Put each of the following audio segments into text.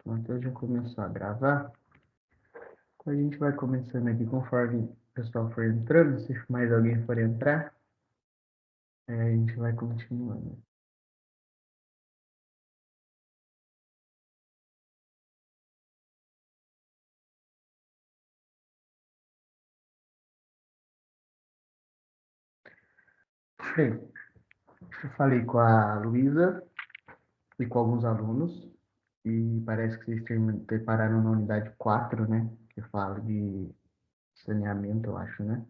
Então, já começou a gravar. A gente vai começando aqui conforme o pessoal for entrando. Se mais alguém for entrar, a gente vai continuando. Bem, eu falei com a Luísa e com alguns alunos, e parece que vocês prepararam na unidade 4, né? Que fala de saneamento, eu acho, né?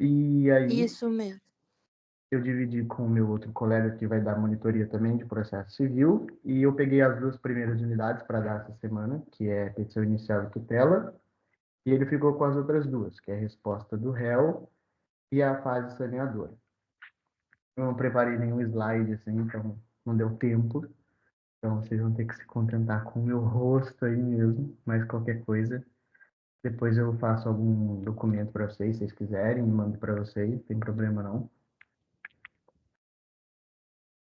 E aí, Isso mesmo. eu dividi com o meu outro colega que vai dar monitoria também de processo civil, e eu peguei as duas primeiras unidades para dar essa semana, que é petição inicial e tutela, e ele ficou com as outras duas, que é a resposta do réu e a fase saneadora. Eu não preparei nenhum slide, assim, então não deu tempo. Então vocês vão ter que se contentar com o meu rosto aí mesmo, mas qualquer coisa. Depois eu faço algum documento para vocês, se vocês quiserem, mando para vocês, não tem problema não.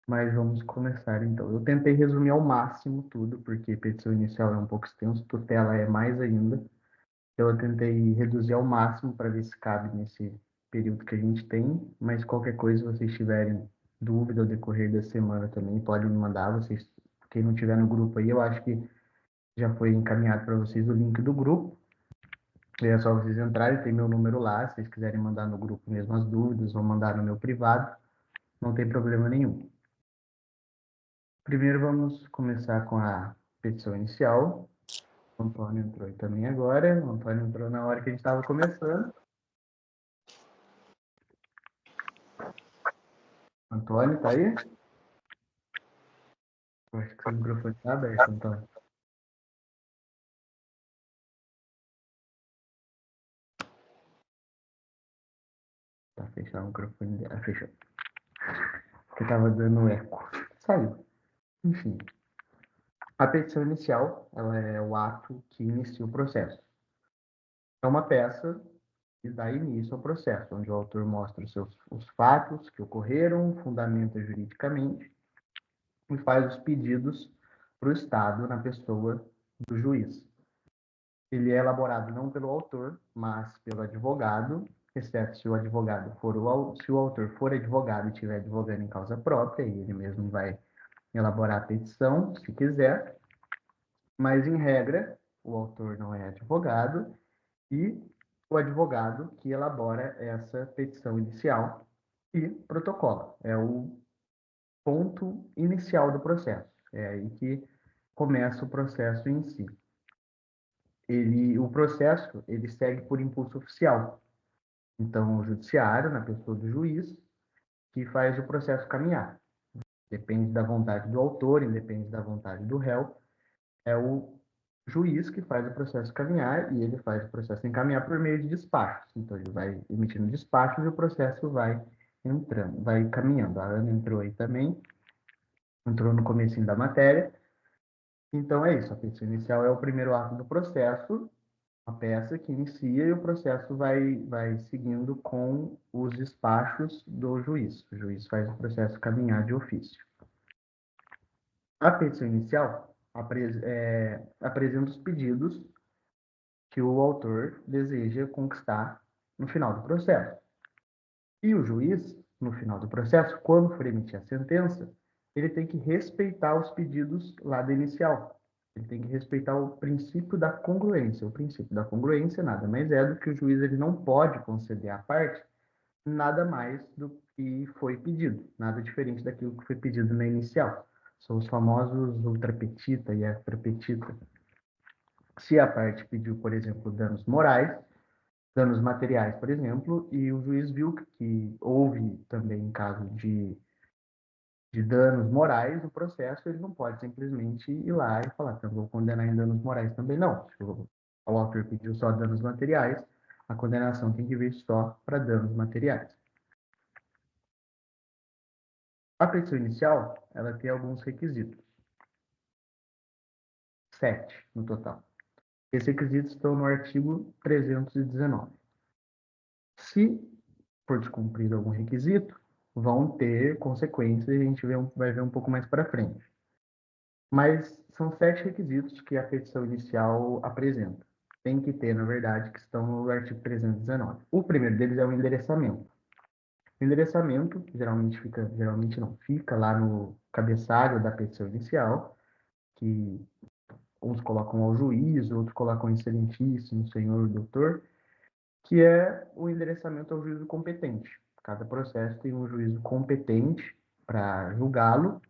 Mas vamos começar então. Eu tentei resumir ao máximo tudo, porque petição inicial é um pouco extenso, tutela é mais ainda. Então, eu tentei reduzir ao máximo para ver se cabe nesse período que a gente tem, mas qualquer coisa, se vocês tiverem dúvida ao decorrer da semana também, podem me mandar. Vocês, quem não tiver no grupo aí, eu acho que já foi encaminhado para vocês o link do grupo. É só vocês entrarem, tem meu número lá. Se vocês quiserem mandar no grupo mesmo as dúvidas, ou mandar no meu privado, não tem problema nenhum. Primeiro, vamos começar com a petição inicial. O Antônio entrou aí também agora. O Antônio entrou na hora que a gente estava começando. Antônio, tá aí? Eu acho que seu microfone está aberto, Antônio. Tá fechado o microfone dela. Fechou. Porque tava dando eco. Saiu. Enfim. A petição inicial, ela é o ato que inicia o processo. É uma peça que dá início ao processo, onde o autor mostra os fatos que ocorreram, fundamenta juridicamente e faz os pedidos para o Estado na pessoa do juiz. Ele é elaborado não pelo autor, mas pelo advogado, exceto se o advogado for se o autor for advogado e estiver advogando em causa própria, e ele mesmo vai elaborar a petição, se quiser, mas em regra, o autor não é advogado e o advogado que elabora essa petição inicial e protocola. É o ponto inicial do processo. É aí que começa o processo em si. O processo, ele segue por impulso oficial. Então, o judiciário, na pessoa do juiz, que faz o processo caminhar. Depende da vontade do autor, independe da vontade do réu, é o juiz que faz o processo caminhar e ele faz o processo encaminhar por meio de despachos. Então, ele vai emitindo despachos e o processo vai entrando, vai caminhando. A Ana entrou aí também, entrou no comecinho da matéria. Então, é isso. A petição inicial é o primeiro ato do processo, a peça que inicia e o processo vai seguindo com os despachos do juiz. O juiz faz o processo caminhar de ofício. A petição inicial apresenta os pedidos que o autor deseja conquistar no final do processo. E o juiz, no final do processo, quando for emitir a sentença, ele tem que respeitar os pedidos lá da inicial. Ele tem que respeitar o princípio da congruência. O princípio da congruência nada mais é do que o juiz ele não pode conceder à parte nada mais do que foi pedido, nada diferente daquilo que foi pedido na inicial. São os famosos ultra petita e extra petita. Se a parte pediu, por exemplo, danos morais, danos materiais, por exemplo, e o juiz viu que houve também caso de danos morais no processo, ele não pode simplesmente ir lá e falar, então vou condenar em danos morais também. Não. Se o autor pediu só danos materiais, a condenação tem que vir só para danos materiais. A petição inicial, ela tem alguns requisitos. 7 no total. Esses requisitos estão no artigo 319. Se for descumprido algum requisito, vão ter consequências e a gente vai ver um pouco mais para frente. Mas são 7 requisitos que a petição inicial apresenta. Tem que ter, na verdade, que estão no artigo 319. O primeiro deles é o endereçamento. O endereçamento geralmente não, fica lá no cabeçalho da petição inicial, que uns colocam ao juiz, outros colocam excelentíssimo, senhor, doutor, que é o endereçamento ao juízo competente. Cada processo tem um juízo competente para julgá-lo,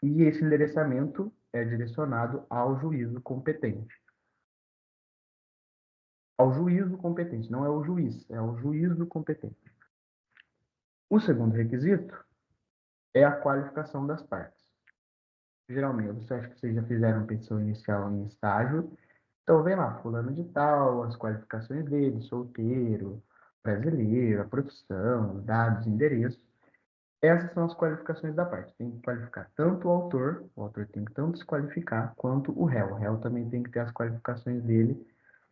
e esse endereçamento é direcionado ao juízo competente. Ao juízo competente, não é o juiz, é o juízo competente. O segundo requisito é a qualificação das partes. Geralmente, você acha que vocês já fizeram petição inicial em estágio, então vem lá, fulano de tal, as qualificações dele, solteiro, brasileiro, a profissão, os dados, endereço. Essas são as qualificações da parte. Tem que qualificar tanto o autor tem que tanto se qualificar, quanto o réu. O réu também tem que ter as qualificações dele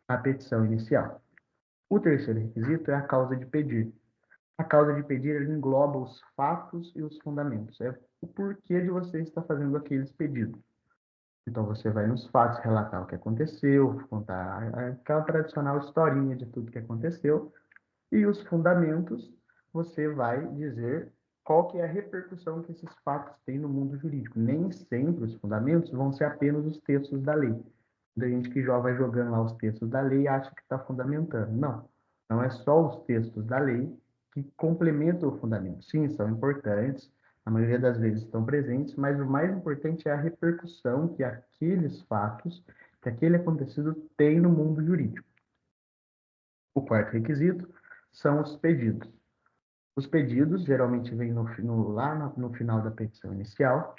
na petição inicial. O terceiro requisito é a causa de pedir. A causa de pedir ele engloba os fatos e os fundamentos. É o porquê de você estar fazendo aqueles pedidos. Então, você vai nos fatos relatar o que aconteceu, contar aquela tradicional historinha de tudo que aconteceu, e os fundamentos, você vai dizer qual que é a repercussão que esses fatos têm no mundo jurídico. Nem sempre os fundamentos vão ser apenas os textos da lei. Da gente que já vai jogando lá os textos da lei e acha que está fundamentando. Não, não é só os textos da lei que complementam o fundamento. Sim, são importantes, a maioria das vezes estão presentes, mas o mais importante é a repercussão que aqueles fatos, que aquele acontecido tem no mundo jurídico. O quarto requisito são os pedidos. Os pedidos geralmente vêm no final da petição inicial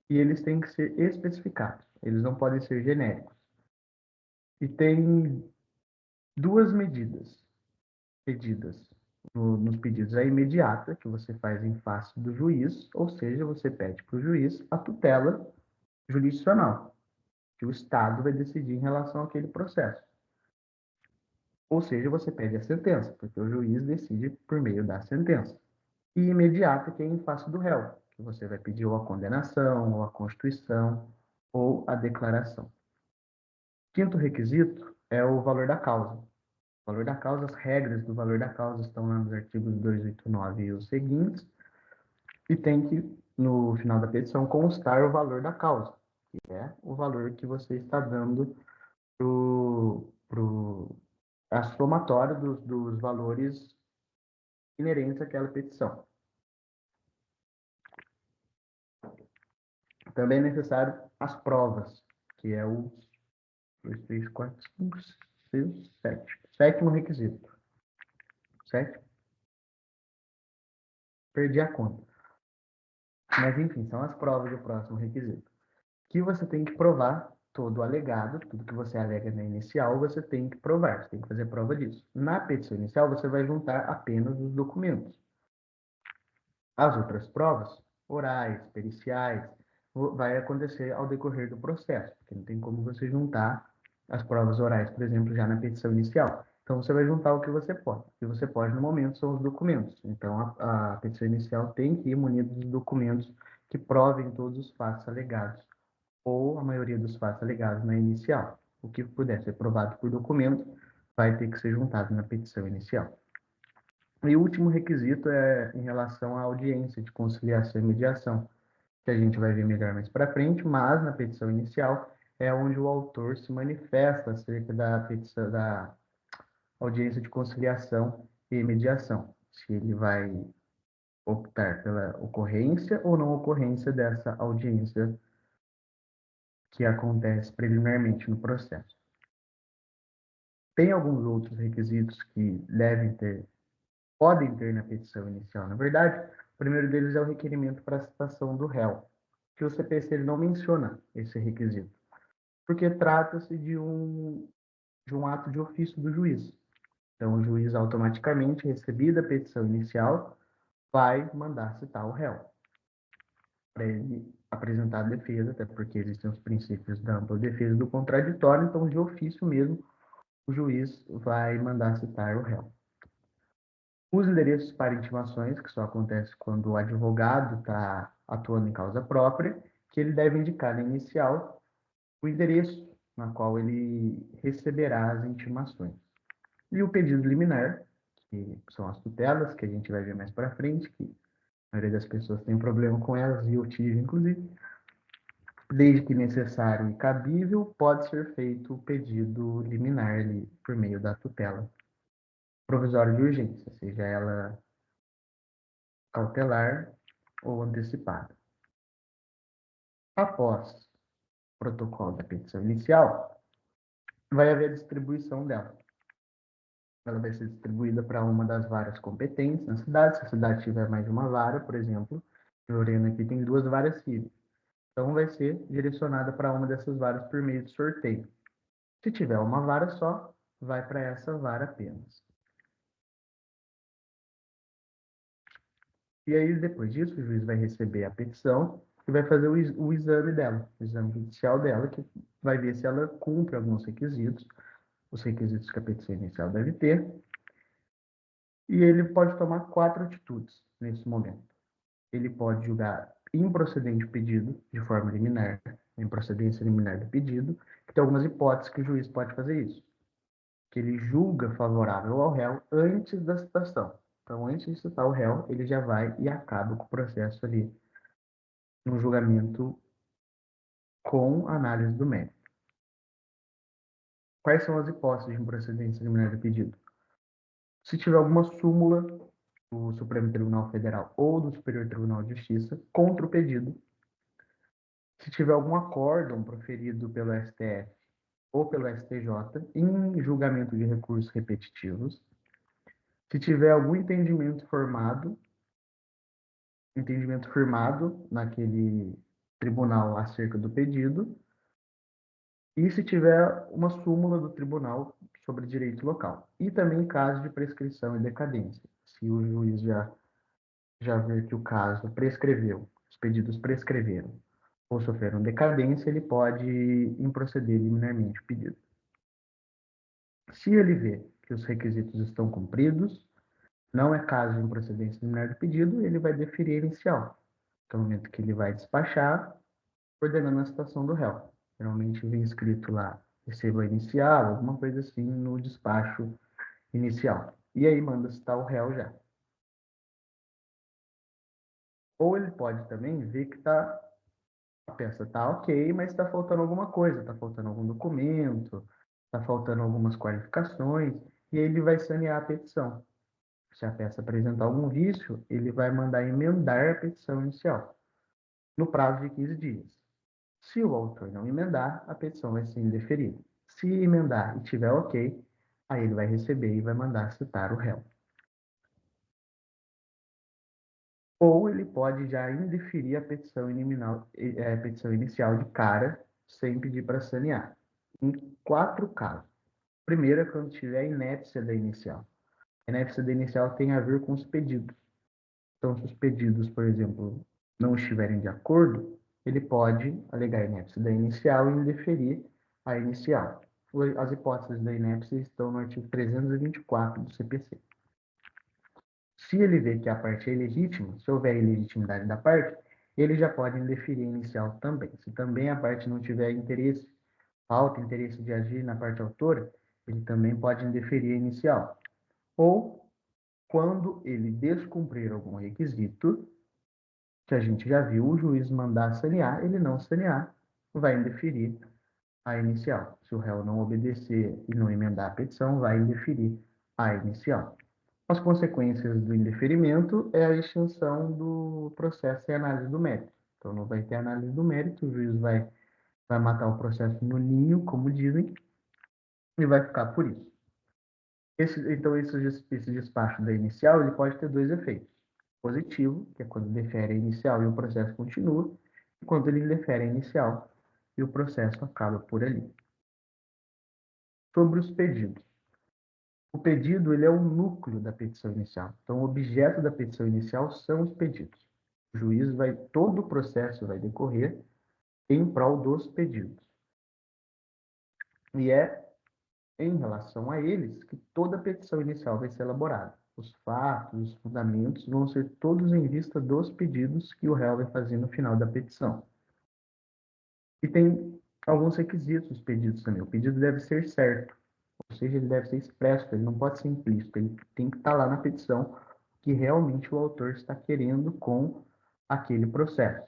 e eles têm que ser especificados. Eles não podem ser genéricos. E tem duas medidas pedidas nos pedidos. A imediata, que você faz em face do juiz, ou seja, você pede para o juiz a tutela jurisdicional, que o Estado vai decidir em relação àquele processo. Ou seja, você pede a sentença, porque o juiz decide por meio da sentença. E imediata, que é em face do réu, que você vai pedir ou a condenação, ou a constituição, ou a declaração. Quinto requisito é o valor da causa. O valor da causa, as regras do valor da causa estão lá nos artigos 289 e os seguintes, e tem que, no final da petição, constar o valor da causa, que é o valor que você está dando a somatória dos valores inerentes àquela petição. Também é necessário as provas, que é o 2, 3, 4, 5, 6, 7. Sétimo requisito. Certo? Perdi a conta. Mas, enfim, são as provas do próximo requisito. Que você tem que provar todo o alegado, tudo que você alega na inicial, você tem que provar, você tem que fazer prova disso. Na petição inicial, você vai juntar apenas os documentos. As outras provas, orais, periciais, vai acontecer ao decorrer do processo, porque não tem como você juntar as provas orais, por exemplo, já na petição inicial. Então, você vai juntar o que você pode. O que você pode, no momento, são os documentos. Então, a petição inicial tem que ir munida dos documentos que provem todos os fatos alegados, ou a maioria dos fatos alegados na inicial. O que puder ser provado por documento vai ter que ser juntado na petição inicial. E o último requisito é em relação à audiência de conciliação e mediação, que a gente vai ver melhor mais para frente, mas na petição inicial é onde o autor se manifesta acerca da petição, da audiência de conciliação e mediação, se ele vai optar pela ocorrência ou não ocorrência dessa audiência que acontece preliminarmente no processo. Tem alguns outros requisitos que podem ter na petição inicial. Na verdade, o primeiro deles é o requerimento para a citação do réu, que o CPC ele não menciona esse requisito, porque trata-se de um ato de ofício do juiz. Então, o juiz automaticamente, recebida a petição inicial, vai mandar citar o réu, para ele apresentar a defesa, até porque existem os princípios da ampla defesa e do contraditório, então, de ofício mesmo, o juiz vai mandar citar o réu. Os endereços para intimações, que só acontece quando o advogado está atuando em causa própria, que ele deve indicar na inicial o endereço na qual ele receberá as intimações. E o pedido liminar, que são as tutelas, que a gente vai ver mais para frente, que a maioria das pessoas tem problema com elas, e eu tive, inclusive, desde que necessário e cabível, pode ser feito o pedido liminar ali, por meio da tutela provisória de urgência, seja ela cautelar ou antecipada. Após o protocolo da petição inicial, vai haver a distribuição dela. Ela vai ser distribuída para uma das varas competentes na cidade. Se a cidade tiver mais de uma vara, por exemplo, Lorena aqui tem 2 varas cíveis. Então, vai ser direcionada para uma dessas varas por meio de sorteio. Se tiver uma vara só, vai para essa vara apenas. E aí, depois disso, o juiz vai receber a petição e vai fazer o exame dela, o exame judicial dela, que vai ver se ela cumpre alguns requisitos, os requisitos que a petição inicial deve ter, e ele pode tomar 4 atitudes nesse momento. Ele pode julgar improcedente o pedido de forma liminar, a improcedência liminar do pedido, que tem algumas hipóteses que o juiz pode fazer isso, que ele julga favorável ao réu antes da citação. Então, antes de citar o réu, ele já vai e acaba com o processo ali no julgamento com análise do mérito. Quais são as hipóteses de improcedência liminar do pedido? Se tiver alguma súmula do Supremo Tribunal Federal ou do Superior Tribunal de Justiça contra o pedido, se tiver algum acórdão proferido pelo STF ou pelo STJ em julgamento de recursos repetitivos, se tiver algum entendimento firmado naquele tribunal acerca do pedido, e se tiver uma súmula do tribunal sobre direito local. E também em caso de prescrição e decadência. Se o juiz já ver que o caso prescreveu, os pedidos prescreveram, ou sofreram decadência, ele pode improceder liminarmente o pedido. Se ele vê que os requisitos estão cumpridos, não é caso de improcedência liminar do pedido, ele vai deferir a inicial, que é o momento que ele vai despachar, ordenando a citação do réu. Geralmente vem escrito lá, receba inicial, alguma coisa assim, no despacho inicial. E aí manda citar o réu já. Ou ele pode também ver que a peça está ok, mas está faltando alguma coisa, está faltando algum documento, está faltando algumas qualificações, e ele vai sanear a petição. Se a peça apresentar algum vício, ele vai mandar emendar a petição inicial, no prazo de 15 dias. Se o autor não emendar, a petição vai ser indeferida. Se emendar e tiver ok, aí ele vai receber e vai mandar citar o réu. Ou ele pode já indeferir a petição inicial de cara, sem pedir para sanear. Em 4 casos. Primeiro é quando tiver a inépcia da inicial. A inépcia da inicial tem a ver com os pedidos. Então, se os pedidos, por exemplo, não estiverem de acordo, ele pode alegar a inépcia da inicial e indeferir a inicial. As hipóteses da inépcia estão no artigo 324 do CPC. Se ele vê que a parte é ilegítima, se houver ilegitimidade da parte, ele já pode indeferir a inicial também. Se também a parte não tiver interesse, falta interesse de agir na parte autora, ele também pode indeferir a inicial. Ou, quando ele descumprir algum requisito, que a gente já viu o juiz mandar sanear, ele não sanear, vai indeferir a inicial. Se o réu não obedecer e não emendar a petição, vai indeferir a inicial. As consequências do indeferimento é a extinção do processo e análise do mérito. Então, não vai ter análise do mérito, o juiz vai matar o processo no ninho, como dizem, e vai ficar por isso. Então, esse despacho da inicial ele pode ter 2 efeitos. Positivo, que é quando defere a inicial e o processo continua, e quando ele indefere a inicial e o processo acaba por ali. Sobre os pedidos. O pedido ele é o núcleo da petição inicial. Então, o objeto da petição inicial são os pedidos. O juiz todo o processo vai decorrer em prol dos pedidos. E é em relação a eles que toda a petição inicial vai ser elaborada. Os fatos, os fundamentos vão ser todos em vista dos pedidos que o réu vai fazer no final da petição. E tem alguns requisitos dos pedidos também. O pedido deve ser certo, ou seja, ele deve ser expresso, ele não pode ser implícito, ele tem que estar lá na petição que realmente o autor está querendo com aquele processo.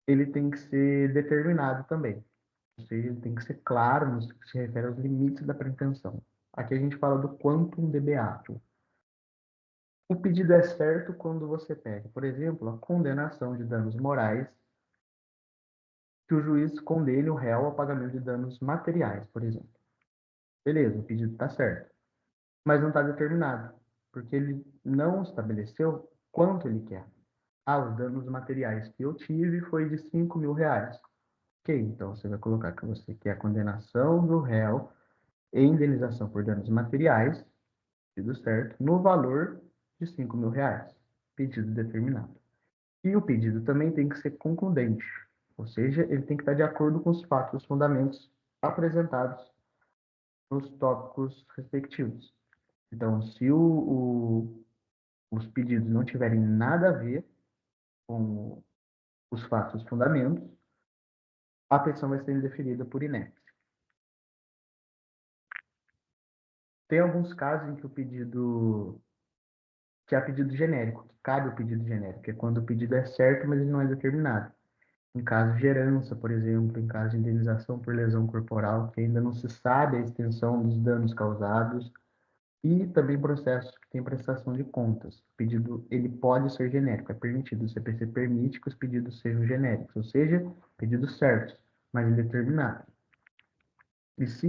Ele tem que ser determinado também, ou seja, ele tem que ser claro no que se refere aos limites da pretensão. Aqui a gente fala do quantum de beato. O pedido é certo quando você pede, por exemplo, a condenação de danos morais, que o juiz condene o réu ao pagamento de danos materiais, por exemplo. Beleza, o pedido está certo, mas não está determinado, porque ele não estabeleceu quanto ele quer. Ah, os danos materiais que eu tive foi de 5.000 reais. Ok, então você vai colocar que você quer a condenação do réu e indenização por danos materiais, pedido certo, no valor de 5.000 reais, pedido determinado. E o pedido também tem que ser concludente, ou seja, ele tem que estar de acordo com os fatos e os fundamentos apresentados nos tópicos respectivos. Então, se os pedidos não tiverem nada a ver com os fatos e os fundamentos, a petição vai ser indeferida por inépcia. Tem alguns casos em que o pedido, que é pedido genérico, que cabe o pedido genérico, que é quando o pedido é certo, mas ele não é determinado. Em caso de herança, por exemplo, em caso de indenização por lesão corporal, que ainda não se sabe a extensão dos danos causados, e também processos que têm prestação de contas. O pedido ele pode ser genérico, é permitido. O CPC permite que os pedidos sejam genéricos, ou seja, pedidos certos, mas indeterminados. E se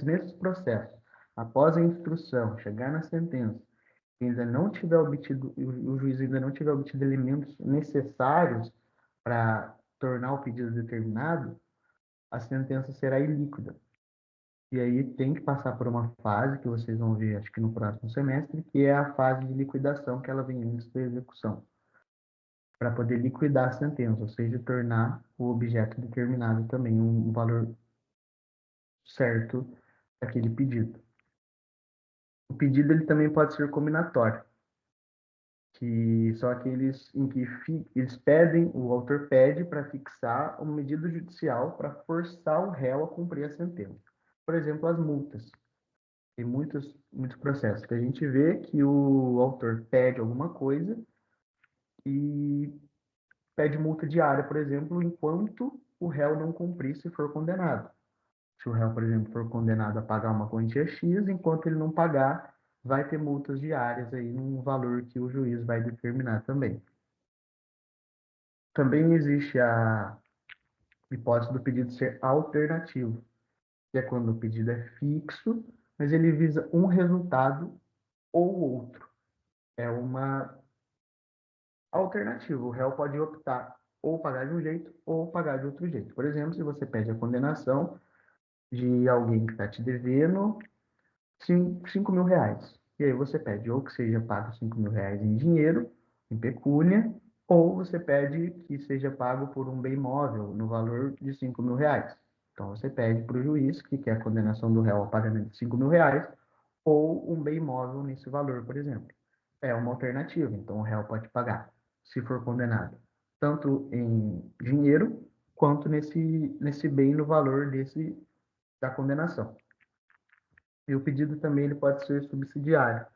nesses processos, após a instrução, chegar na sentença, ainda não tiver obtido, o juiz ainda não tiver obtido elementos necessários para tornar o pedido determinado, a sentença será ilíquida. E aí tem que passar por uma fase que vocês vão ver, acho que no próximo semestre, que é a fase de liquidação, que ela vem antes da execução, para poder liquidar a sentença, ou seja, tornar o objeto determinado também um valor certo daquele pedido. O pedido ele também pode ser combinatório, que são aqueles em que eles pedem, o autor pede para fixar uma medida judicial para forçar o réu a cumprir a sentença. Por exemplo, as multas. Tem muitos processos que a gente vê que o autor pede alguma coisa e pede multa diária, por exemplo, enquanto o réu não cumprir se for condenado. Se o réu, por exemplo, for condenado a pagar uma quantia X, enquanto ele não pagar, vai ter multas diárias aí num valor que o juiz vai determinar também. Também existe a hipótese do pedido ser alternativo, que é quando o pedido é fixo, mas ele visa um resultado ou outro. É uma alternativa. O réu pode optar ou pagar de um jeito ou pagar de outro jeito. Por exemplo, se você pede a condenação de alguém que está te devendo 5.000 reais. E aí você pede ou que seja pago 5.000 reais em dinheiro, em pecúnia, ou você pede que seja pago por um bem móvel no valor de 5.000 reais. Então você pede para o juiz que quer a condenação do réu ao pagamento de 5.000 reais ou um bem móvel nesse valor, por exemplo. É uma alternativa, então o réu pode pagar, se for condenado, tanto em dinheiro quanto nesse bem no valor da condenação. E o pedido também ele pode ser subsidiário,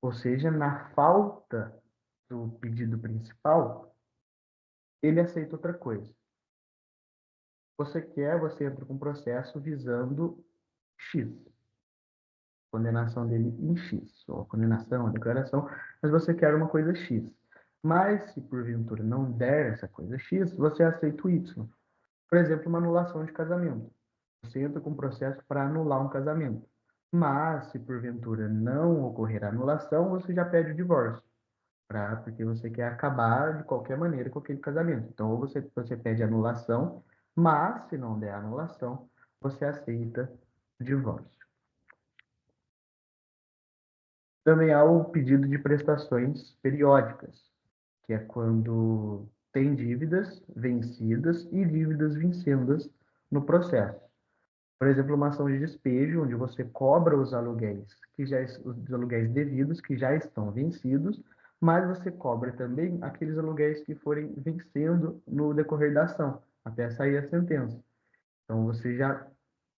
ou seja, na falta do pedido principal, ele aceita outra coisa. Você entra com um processo visando X, condenação dele em X, ou a condenação, a declaração, mas você quer uma coisa X. Mas se porventura não der essa coisa X, você aceita o Y. Por exemplo, uma anulação de casamento. Você entra com um processo para anular um casamento. Mas, se porventura não ocorrer a anulação, você já pede o divórcio, porque você quer acabar de qualquer maneira com aquele casamento. Então, ou você pede anulação, mas, se não der anulação, você aceita o divórcio. Também há o pedido de prestações periódicas, que é quando tem dívidas vencidas e dívidas vincendas no processo. Por exemplo, uma ação de despejo, onde você cobra os aluguéis, os aluguéis devidos, que já estão vencidos, mas você cobra também aqueles aluguéis que forem vencendo no decorrer da ação. até sair a sentença. Então, você já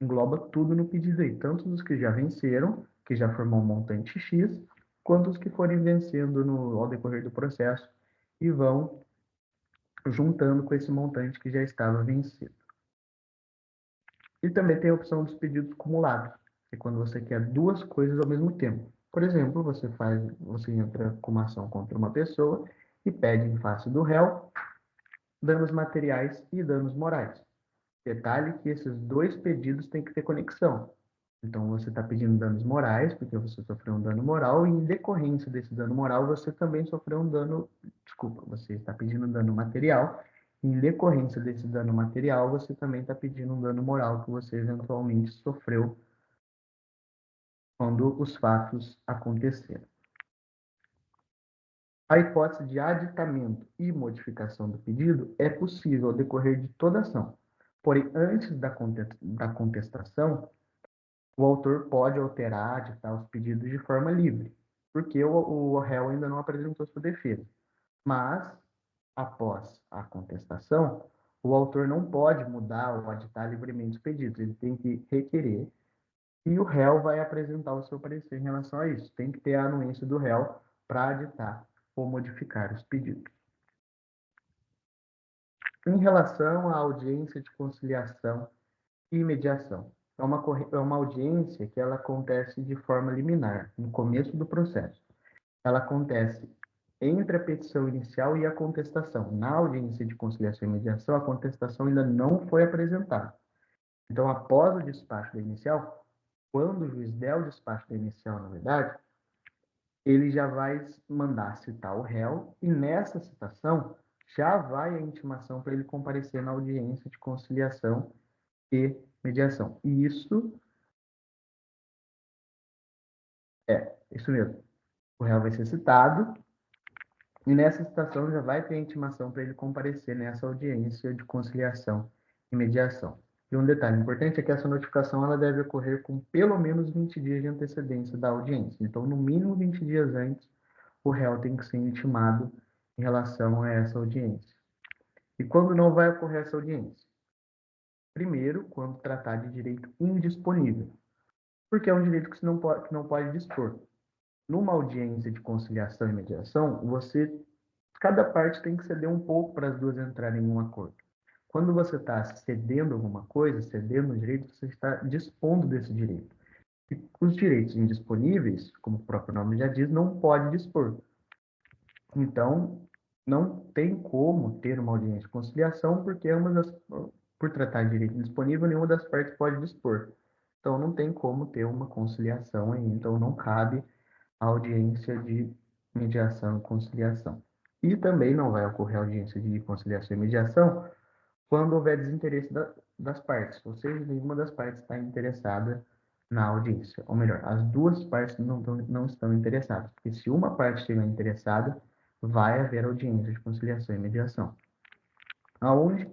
engloba tudo no pedido aí, tanto os que já venceram, que já formou um montante X, quanto os que forem vencendo ao decorrer do processo e vão juntando com esse montante que já estava vencido. E também tem a opção dos pedidos acumulados, que é quando você quer duas coisas ao mesmo tempo. Por exemplo, você entra com uma ação contra uma pessoa e pede em face do réu danos materiais e danos morais. Detalhe que esses dois pedidos têm que ter conexão. Então, você está pedindo danos morais, porque você sofreu um dano moral, e em decorrência desse dano moral, você também sofreu um dano. Desculpa, você está pedindo um dano material, e em decorrência desse dano material, você também está pedindo um dano moral que você eventualmente sofreu quando os fatos aconteceram. A hipótese de aditamento e modificação do pedido é possível ao decorrer de toda ação. Porém, antes da contestação, o autor pode alterar, aditar os pedidos de forma livre, porque o réu ainda não apresentou sua defesa. Mas, após a contestação, o autor não pode mudar ou aditar livremente os pedidos, ele tem que requerer e o réu vai apresentar o seu parecer em relação a isso. Tem que ter a anuência do réu para aditar ou modificar os pedidos. Em relação à audiência de conciliação e mediação, é uma audiência que ela acontece de forma liminar, no começo do processo. Ela acontece entre a petição inicial e a contestação. Na audiência de conciliação e mediação, a contestação ainda não foi apresentada. Então, após o despacho da inicial, quando o juiz der o despacho da inicial, na verdade, ele já vai mandar citar o réu e nessa citação já vai a intimação para ele comparecer na audiência de conciliação e mediação. E isso mesmo. O réu vai ser citado e nessa citação já vai ter a intimação para ele comparecer nessa audiência de conciliação e mediação. E um detalhe importante é que essa notificação ela deve ocorrer com pelo menos 20 dias de antecedência da audiência. Então, no mínimo 20 dias antes, o réu tem que ser intimado em relação a essa audiência. E quando não vai ocorrer essa audiência? Primeiro, quando tratar de direito indisponível, porque é um direito que não pode dispor. Numa audiência de conciliação e mediação, cada parte tem que ceder um pouco para as duas entrarem em um acordo. Quando você está cedendo alguma coisa, cedendo um direito, você está dispondo desse direito. E os direitos indisponíveis, como o próprio nome já diz, não pode dispor. Então, não tem como ter uma audiência de conciliação, porque por tratar de direito indisponível, nenhuma das partes pode dispor. Então, não tem como ter uma conciliação aí. Então, não cabe a audiência de mediação e conciliação. E também não vai ocorrer audiência de conciliação e mediação quando houver desinteresse das partes, ou seja, nenhuma das partes está interessada na audiência. Ou melhor, as duas partes não estão interessadas, porque se uma parte estiver interessada, vai haver audiência de conciliação e mediação. Onde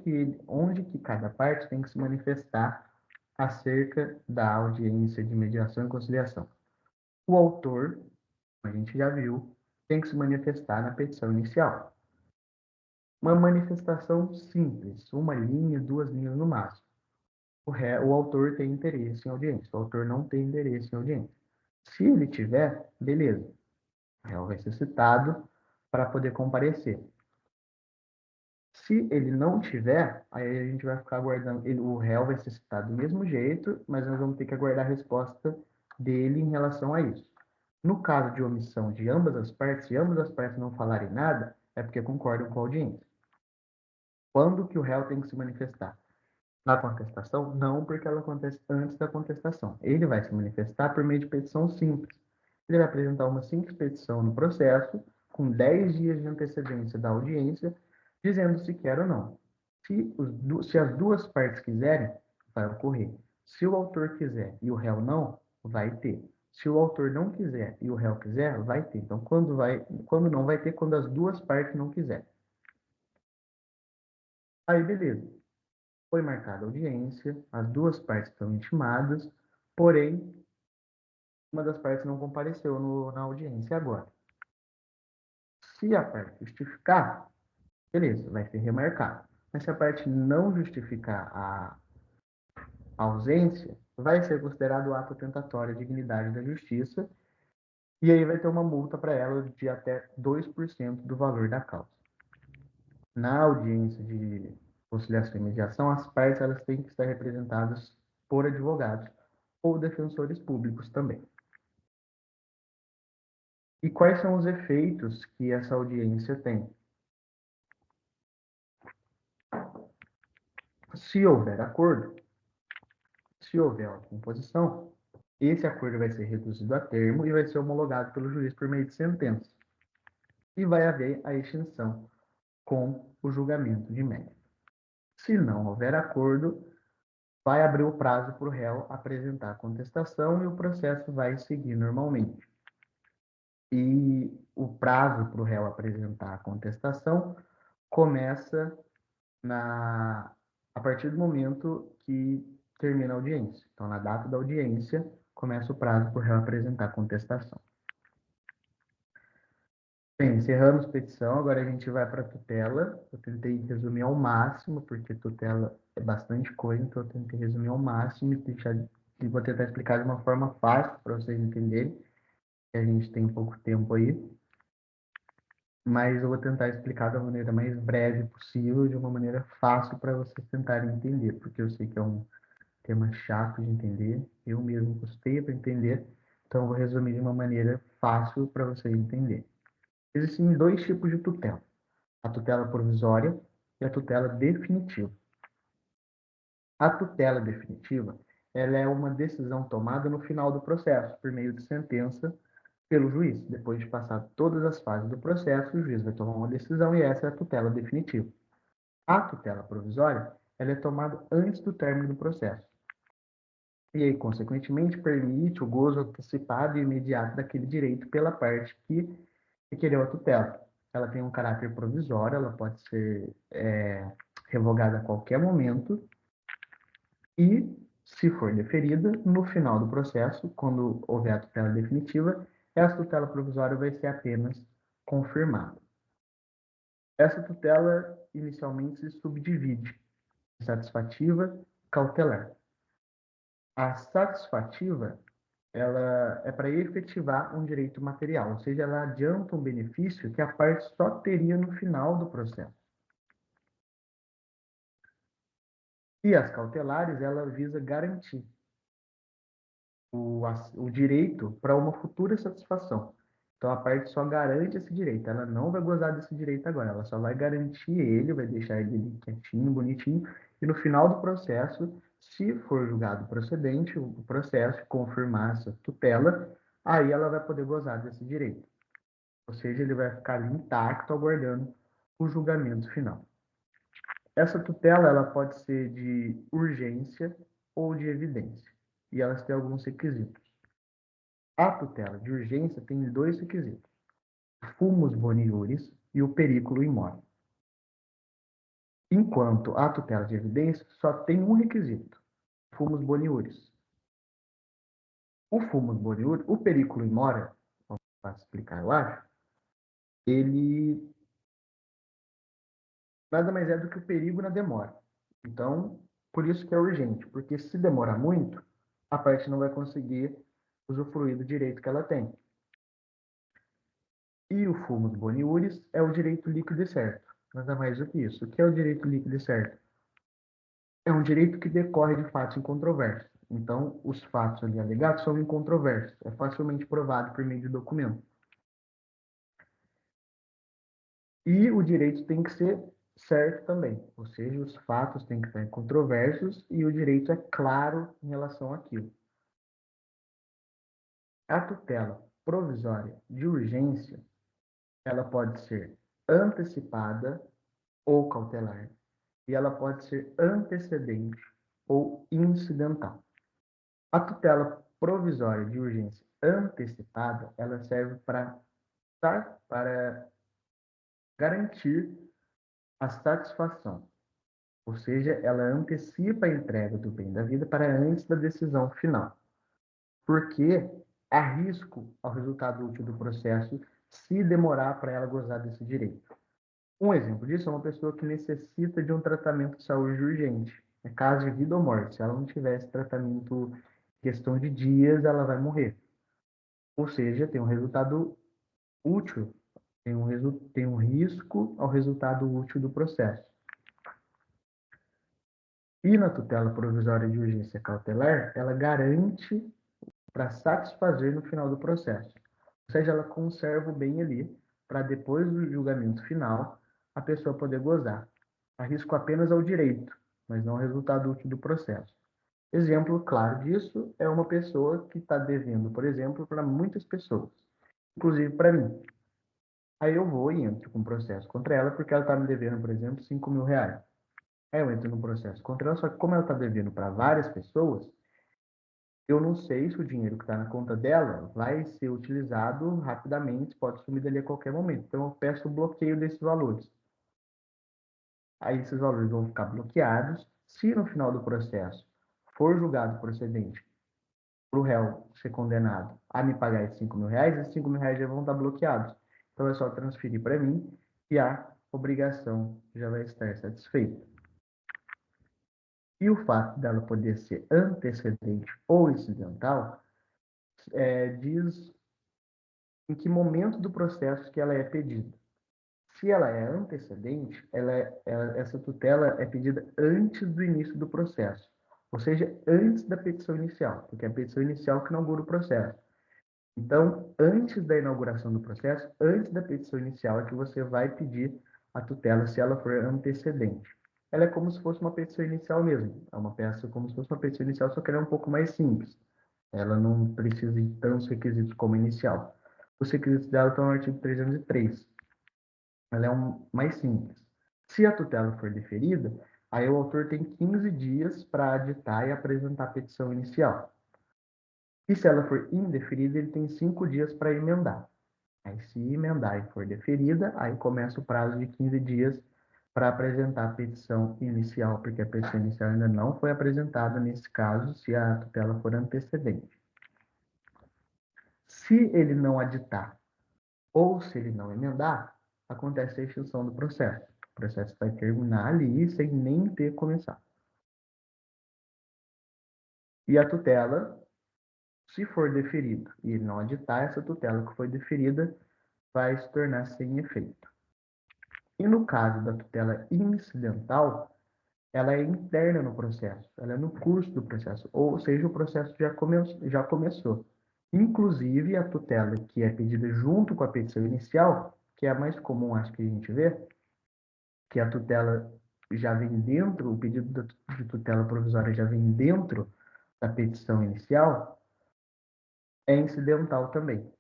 que cada parte tem que se manifestar acerca da audiência de mediação e conciliação. O autor, a gente já viu, tem que se manifestar na petição inicial. Uma manifestação simples, uma linha, duas linhas no máximo. O autor tem interesse em audiência, o autor não tem interesse em audiência. Se ele tiver, beleza. O réu vai ser citado para poder comparecer. Se ele não tiver, aí a gente vai ficar aguardando. O réu vai ser citado do mesmo jeito, mas nós vamos ter que aguardar a resposta dele em relação a isso. No caso de omissão de ambas as partes, se ambas as partes não falarem nada, é porque concordam com a audiência. Quando que o réu tem que se manifestar? Na contestação? Não, porque ela acontece antes da contestação. Ele vai se manifestar por meio de petição simples. Ele vai apresentar uma simples petição no processo, com 10 dias de antecedência da audiência, dizendo se quer ou não. Se as duas partes quiserem, vai ocorrer. Se o autor quiser e o réu não, vai ter. Se o autor não quiser e o réu quiser, vai ter. Então, quando não vai ter, quando as duas partes não quiserem. Aí, beleza. Foi marcada a audiência, as duas partes estão intimadas, porém, uma das partes não compareceu na audiência agora. Se a parte justificar, beleza, vai ser remarcado. Mas se a parte não justificar a ausência, vai ser considerado ato atentatório à dignidade da justiça, e aí vai ter uma multa para ela de até 2% do valor da causa. Na audiência de conciliação e mediação, as partes elas têm que estar representadas por advogados ou defensores públicos também. E quais são os efeitos que essa audiência tem? Se houver acordo, se houver uma composição, esse acordo vai ser reduzido a termo e vai ser homologado pelo juiz por meio de sentença. E vai haver a extinção com o julgamento de mérito. Se não houver acordo, vai abrir o prazo para o réu apresentar a contestação e o processo vai seguir normalmente. E o prazo para o réu apresentar a contestação começa a partir do momento que termina a audiência. Então, na data da audiência, começa o prazo para o réu apresentar a contestação. Bem, encerramos a petição, agora a gente vai para a tutela. Eu tentei resumir ao máximo, porque tutela é bastante coisa, então eu tentei resumir ao máximo e vou tentar explicar de uma forma fácil para vocês entenderem, que a gente tem pouco tempo aí. Mas eu vou tentar explicar da maneira mais breve possível, de uma maneira fácil para vocês tentarem entender, porque eu sei que é um tema chato de entender, eu mesmo custei para entender, então eu vou resumir de uma maneira fácil para vocês entenderem. Existem dois tipos de tutela: a tutela provisória e a tutela definitiva. A tutela definitiva, ela é uma decisão tomada no final do processo, por meio de sentença pelo juiz. Depois de passar todas as fases do processo, o juiz vai tomar uma decisão e essa é a tutela definitiva. A tutela provisória, ela é tomada antes do término do processo. E aí, consequentemente, permite o gozo antecipado e imediato daquele direito pela parte que requereu a tutela. Ela tem um caráter provisório, ela pode ser revogada a qualquer momento e, se for deferida, no final do processo, quando houver a tutela definitiva, essa tutela provisória vai ser apenas confirmada. Essa tutela, inicialmente, se subdivide em satisfativa e cautelar. A satisfativa, ela é para efetivar um direito material, ou seja, ela adianta um benefício que a parte só teria no final do processo. E as cautelares, ela visa garantir o direito para uma futura satisfação. Então, a parte só garante esse direito, ela não vai gozar desse direito agora, ela só vai garantir ele, vai deixar ele quietinho, bonitinho, e no final do processo, se for julgado procedente o processo, confirmar essa tutela, aí ela vai poder gozar desse direito. Ou seja, ele vai ficar ali intacto, aguardando o julgamento final. Essa tutela ela pode ser de urgência ou de evidência, e elas têm alguns requisitos. A tutela de urgência tem dois requisitos: o fumus boni iuris e o periculo in mora. Enquanto a tutela de evidência só tem um requisito: o fumus boni iuris. O fumus boni iuris, o periculo in mora, para explicar, eu acho, ele nada mais é do que o perigo na demora. Então, por isso que é urgente, porque se demorar muito, a parte não vai conseguir usufruir do direito que ela tem. E o fumus boni iuris é o direito líquido e certo. Nada mais do que isso. O que é o direito líquido e certo? É um direito que decorre de fatos incontroversos. Então, os fatos ali alegados são incontroversos. É facilmente provado por meio de documento. E o direito tem que ser certo também. Ou seja, os fatos têm que estar incontroversos e o direito é claro em relação àquilo. A tutela provisória de urgência, ela pode ser antecipada ou cautelar, e ela pode ser antecedente ou incidental. A tutela provisória de urgência antecipada, ela serve para garantir a satisfação, ou seja, ela antecipa a entrega do bem da vida para antes da decisão final, porque há risco ao resultado útil do processo se demorar para ela gozar desse direito. Um exemplo disso é uma pessoa que necessita de um tratamento de saúde urgente. É caso de vida ou morte. Se ela não tiver esse tratamento em questão de dias, ela vai morrer. Ou seja, tem um resultado útil, tem um risco ao resultado útil do processo. E na tutela provisória de urgência cautelar, ela garante para satisfazer no final do processo. Ou seja, ela conserva o bem ali para depois do julgamento final a pessoa poder gozar. Arrisco apenas ao direito, mas não ao resultado útil do processo. Exemplo claro disso é uma pessoa que está devendo, por exemplo, para muitas pessoas, inclusive para mim. Aí eu vou e entro com um processo contra ela porque ela está me devendo, por exemplo, R$ 5.000. Aí eu entro no processo contra ela, só que como ela está devendo para várias pessoas, eu não sei se o dinheiro que está na conta dela vai ser utilizado rapidamente, pode sumir dali a qualquer momento. Então, eu peço o bloqueio desses valores. Aí, esses valores vão ficar bloqueados. Se no final do processo for julgado procedente para o réu ser condenado a me pagar esses R$ 5.000, esses R$ 5.000 já vão estar bloqueados. Então, é só transferir para mim e a obrigação já vai estar satisfeita. E o fato dela poder ser antecedente ou incidental diz em que momento do processo que ela é pedida. Se ela é antecedente, essa tutela é pedida antes do início do processo, ou seja, antes da petição inicial, porque é a petição inicial que inaugura o processo. Então, antes da inauguração do processo, antes da petição inicial, é que você vai pedir a tutela se ela for antecedente. Ela é como se fosse uma petição inicial mesmo. É uma peça como se fosse uma petição inicial, só que ela é um pouco mais simples. Ela não precisa de tantos requisitos como inicial. Os requisitos dela estão no artigo 303. Ela é mais simples. Se a tutela for deferida, aí o autor tem 15 dias para aditar e apresentar a petição inicial. E se ela for indeferida, ele tem 5 dias para emendar. Aí, se emendar e for deferida, aí começa o prazo de 15 dias para apresentar a petição inicial, porque a petição inicial ainda não foi apresentada nesse caso, se a tutela for antecedente. Se ele não aditar ou se ele não emendar, acontece a extinção do processo. O processo vai terminar ali sem nem ter começado. E a tutela, se for deferida e ele não aditar, essa tutela que foi deferida vai se tornar sem efeito. E no caso da tutela incidental, ela é interna no processo, ela é no curso do processo, ou seja, o processo já começou. Inclusive, a tutela que é pedida junto com a petição inicial, que é a mais comum, acho que a gente vê, que a tutela já vem dentro, o pedido de tutela provisória já vem dentro da petição inicial, é incidental também,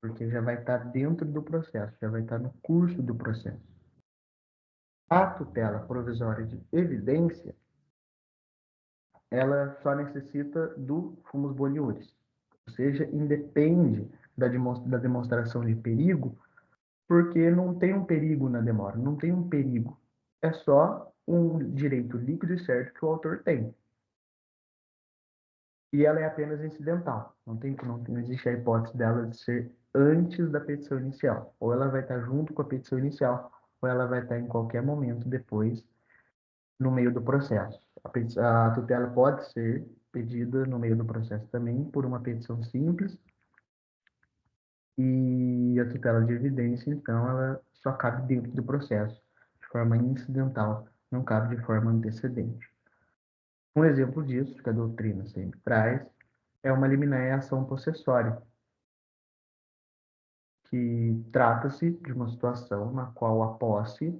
porque já vai estar dentro do processo, já vai estar no curso do processo. A tutela provisória de evidência, ela só necessita do fumus boniuris, ou seja, independe da demonstração de perigo, porque não tem um perigo na demora, não tem um perigo. É só um direito líquido e certo que o autor tem. E ela é apenas incidental. Não existe a hipótese dela de ser antes da petição inicial. Ou ela vai estar junto com a petição inicial, ou ela vai estar em qualquer momento depois, no meio do processo. A tutela pode ser pedida no meio do processo também por uma petição simples, e a tutela de evidência, então, ela só cabe dentro do processo, de forma incidental, não cabe de forma antecedente. Um exemplo disso, que a doutrina sempre traz, é uma liminar em ação possessória, que trata-se de uma situação na qual a posse,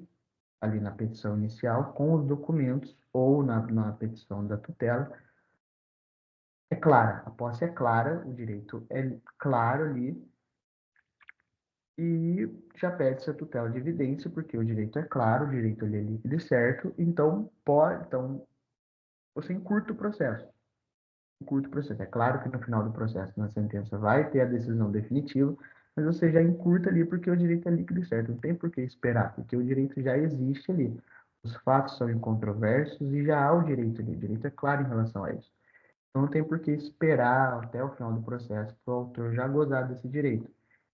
ali na petição inicial, com os documentos ou na petição da tutela, é clara. A posse é clara, o direito é claro ali, e já pede-se a tutela de evidência, porque o direito é claro, o direito ali é líquido e certo, então você encurta o processo. Encurta o processo. É claro que no final do processo, na sentença, vai ter a decisão definitiva, mas você já encurta ali porque o direito é líquido e certo. Não tem por que esperar, porque o direito já existe ali. Os fatos são incontroversos e já há o direito ali. O direito é claro em relação a isso. Então, não tem por que esperar até o final do processo para o autor já gozar desse direito.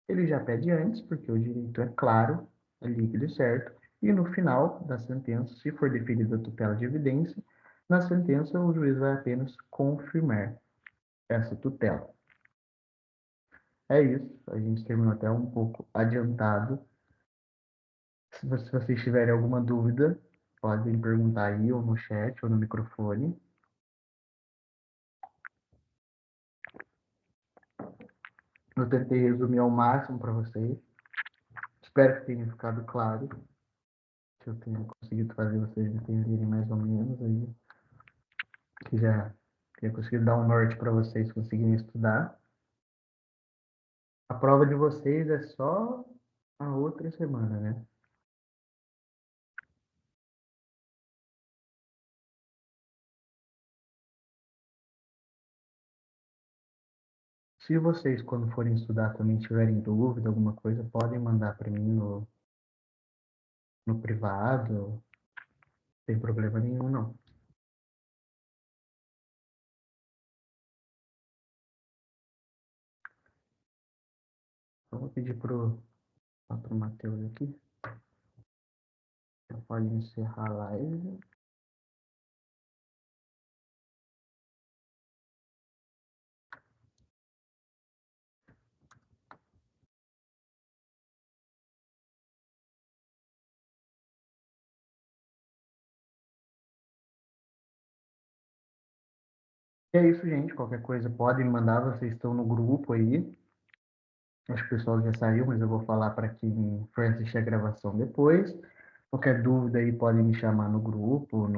Ele já pede antes, porque o direito é claro, é líquido e certo, E no final da sentença, se for deferida a tutela de evidência, na sentença o juiz vai apenas confirmar essa tutela. É isso, a gente terminou até um pouco adiantado. Se vocês tiverem alguma dúvida, podem perguntar aí, ou no chat, ou no microfone. Eu tentei resumir ao máximo para vocês. Espero que tenha ficado claro, que eu tenha conseguido fazer vocês entenderem mais ou menos aí, que já tenha conseguido dar um norte para vocês conseguirem estudar. A prova de vocês é só a outra semana, né? Se vocês, quando forem estudar, também tiverem dúvida, alguma coisa, podem mandar para mim no privado, não tem problema nenhum, não. Eu vou pedir pro Matheus aqui, já pode encerrar a live. E é isso, gente. Qualquer coisa podem me mandar, vocês estão no grupo aí. Acho que o pessoal já saiu, mas eu vou falar para quem for assistir a gravação depois. Qualquer dúvida aí podem me chamar no grupo,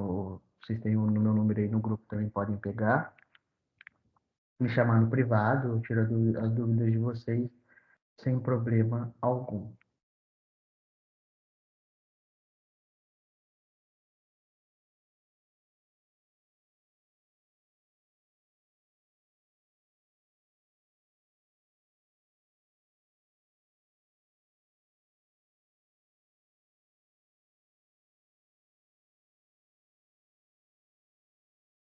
vocês têm no meu número aí no grupo também podem pegar. Me chamar no privado, eu tiro as dúvidas de vocês sem problema algum.